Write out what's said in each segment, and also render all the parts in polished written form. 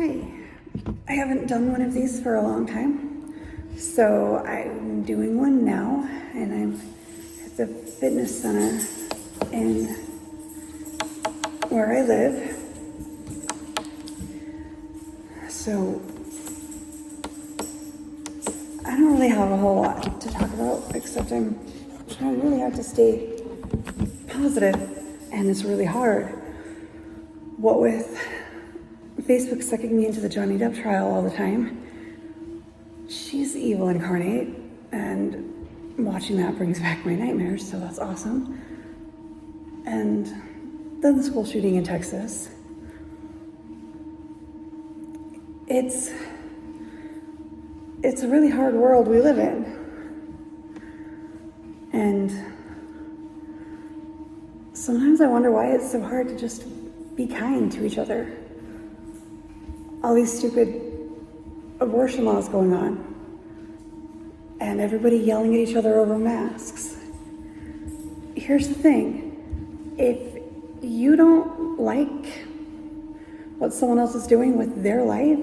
Hi, I haven't done one of these for a long time, so I'm doing one now, and I'm at the fitness center in where I live. So I don't really have a whole lot to talk about, except I'm trying really hard to stay positive, and it's really hard. What with Facebook sucking me into the Johnny Depp trial all the time, she's evil incarnate, and watching that brings back my nightmares, so that's awesome. And then the school shooting in Texas. It's a really hard world we live in. And sometimes I wonder why it's so hard to just be kind to each other. All these stupid abortion laws going on, and everybody yelling at each other over masks. Here's the thing, if you don't like what someone else is doing with their life,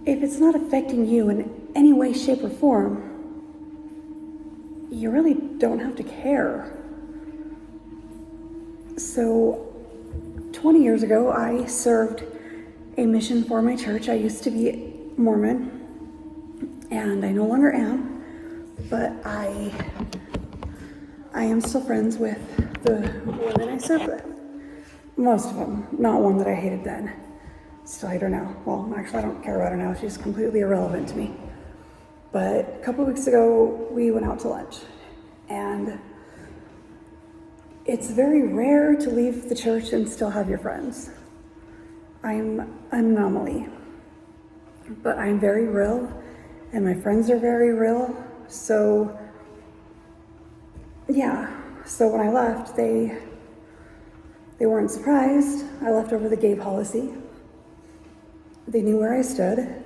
if it's not affecting you in any way, shape, or form, you really don't have to care. So 20 years ago, I served a mission for my church. I used to be Mormon, and I no longer am, but I am still friends with the women I served with. Most of them, not one that I hated then. Still hate her now. Well, actually, I don't care about her now. She's completely irrelevant to me. But a couple weeks ago, we went out to lunch, and it's very rare to leave the church and still have your friends. I'm an anomaly, but I'm very real, and my friends are very real. So, yeah. So when I left, they weren't surprised. I left over the gay policy. They knew where I stood.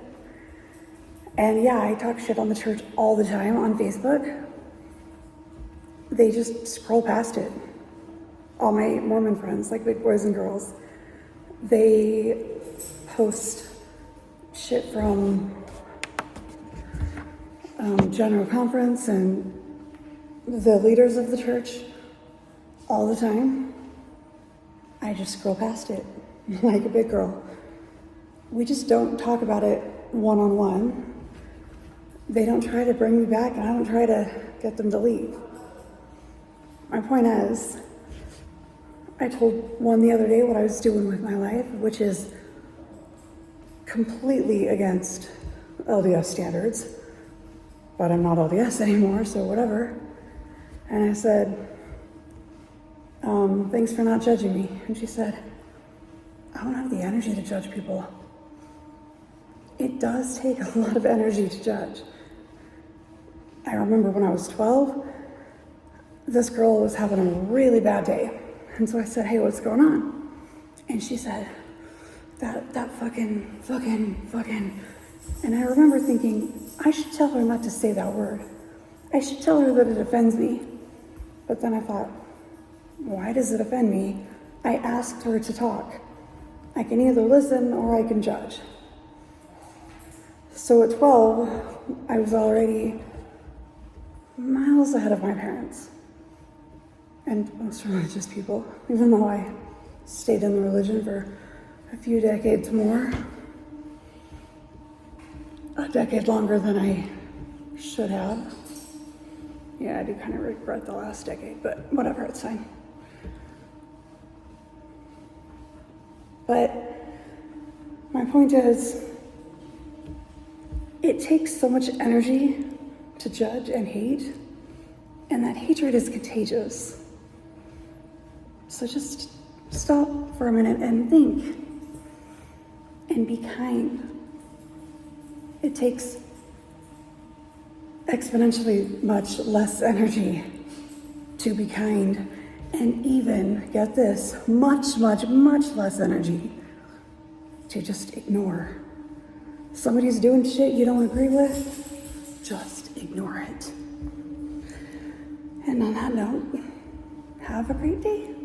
And yeah, I talk shit on the church all the time on Facebook. They just scroll past it. All my Mormon friends, like big boys and girls, they post shit from General Conference and the leaders of the church all the time. I just scroll past it like a big girl. We just don't talk about it one-on-one. They don't try to bring me back, and I don't try to get them to leave. My point is, I told one the other day what I was doing with my life, which is completely against LDS standards, but I'm not LDS anymore, so whatever. And I said, thanks for not judging me. And she said, I don't have the energy to judge people. It does take a lot of energy to judge. I remember when I was 12, this girl was having a really bad day. And so I said, hey, what's going on? And she said, that fucking. And I remember thinking, I should tell her not to say that word. I should tell her that it offends me. But then I thought, why does it offend me? I asked her to talk. I can either listen or I can judge. So at 12, I was already miles ahead of my parents and most religious people, even though I stayed in the religion for a few decades more. A decade longer than I should have. Yeah, I do kind of regret the last decade, but whatever, it's fine. But my point is, it takes so much energy to judge and hate, and that hatred is contagious. So just stop for a minute and think, and be kind. It takes exponentially much less energy to be kind, and even, get this, much less energy to just ignore. Somebody's doing shit you don't agree with, just ignore it. And on that note, have a great day.